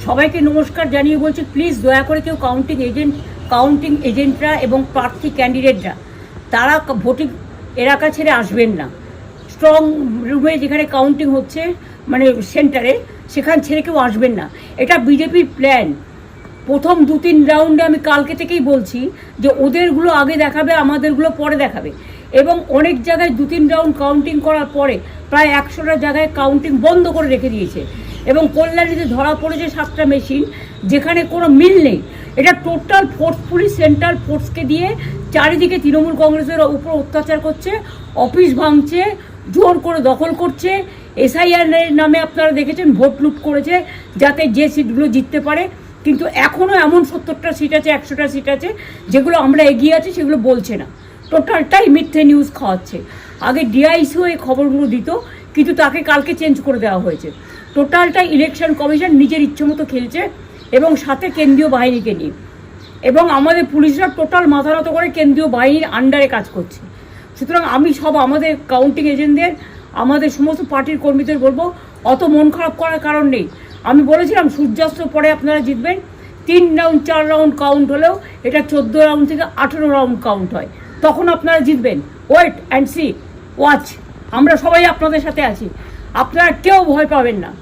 সবাইকে নমস্কার জানিয়ে বলছি, প্লিজ দয়া করে কেউ কাউন্টিং এজেন্টরা এবং প্রার্থী ক্যান্ডিডেটরা তারা ভোটিং এলাকা ছেড়ে আসবেন না। স্ট্রং রুমে যেখানে কাউন্টিং হচ্ছে, মানে সেন্টারে, সেখান ছেড়ে কেউ আসবেন না। এটা বিজেপির প্ল্যান। প্রথম 2-3 রাউন্ডে আমি কালকে থেকেই বলছি যে ওদেরগুলো আগে দেখাবে, আমাদেরগুলো পরে দেখাবে। এবং অনেক জায়গায় 2-3 রাউন্ড কাউন্টিং করার পরে প্রায় 100টা জায়গায় কাউন্টিং বন্ধ করে রেখে দিয়েছে। এবং কল্যাণীতে ধরা পড়েছে 7টা মেশিন, যেখানে কোনো মিল নেই। এটা টোটাল ফোর্সফুলি সেন্ট্রাল ফোর্সকে দিয়ে চারিদিকে তৃণমূল কংগ্রেসের উপর অত্যাচার করছে, অফিস ভাঙছে, জোর করে দখল করছে। এসআইআর নামে আপনারা দেখেছেন ভোট লুট করেছে যাতে যে সিটগুলো জিততে পারে। কিন্তু এখনও এমন 70টা সিট আছে, 100টা সিট আছে যেগুলো আমরা এগিয়ে আছি, সেগুলো বলছে না। টোটালটাই মিথ্যে নিউজ খাওয়াচ্ছে। আগে ডিআইসিও এই খবরগুলো দিত, কিন্তু তাকে কালকে চেঞ্জ করে দেওয়া হয়েছে। টোটালটাই ইলেকশন কমিশন নিজের ইচ্ছে মতো খেলছে, এবং সাথে কেন্দ্রীয় বাহিনীকে নিয়ে। এবং আমাদের পুলিশরা টোটাল মাথা নত করে কেন্দ্রীয় বাহিনীর আন্ডারে কাজ করছে। সুতরাং আমি আমাদের কাউন্টিং এজেন্টদের, আমাদের সমস্ত পার্টির কর্মীদের বলবো, অত মন খারাপ করার কারণ নেই। আমি বলেছিলাম সূর্যাস্তের পরে আপনারা জিতবেন। 3 রাউন্ড 4 রাউন্ড কাউন্ট হলেও এটা 14 রাউন্ড থেকে 18 রাউন্ড কাউন্ট হয়, তখন আপনারা জিতবেন। Wait and see, watch. আমরা সবাই আপনাদের সাথে আছি, আপনারা কেউ ভয় পাবেন না,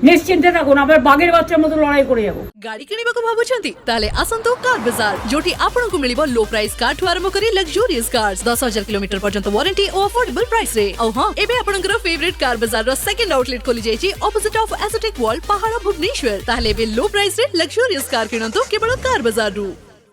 নিশ্চিন্তে থাকুন। আমরা বাঘের বাচ্চার মতো লড়াই করে যাব। গাড়ি কিଣିବାକୁ ଭାବୁଛନ୍ତି ତାହେଲେ ଆସନ୍ତୁ କାର ବାଜାର, ଯୋଉଠି ଆପଣଙ୍କୁ ମିଳିବ ଲୋ ପ୍ରାଇସ୍ କାର୍ଠୁ ଆରମ୍ଭ କରି ଲକ୍ଜରିୟସ୍ କାର୍ସ, 10,000 କିଲୋମିଟର ପର୍ଯ୍ୟନ୍ତ ୱାରେଣ୍ଟି ଓ ଆଫୋର୍ଡେବଲ ପ୍ରାଇସ୍ ରେ। ଆଉ ହଁ, ଏବେ ଆପଣଙ୍କର ଫେଭରେଟ୍ କାର ବାଜାରର ସେକେଣ୍ଡ ଆଉଟଲେଟ୍ ଖୋଲି ଯାଇଛି ଅପୋଜିଟ୍ ଅଫ୍ ଆସୋଟେକ୍ ୱାର୍ଲ୍ଡ, ପାହାଡ଼, ଭୁବନେଶ୍ୱର। ତାହେଲେ ଏବେ ଲୋ ପ୍ରାଇସ୍ ରେ ଲକ୍ଜରିୟସ୍ କାର କିଣନ୍ତୁ କେବଳ କାର ବାଜାରରୁ।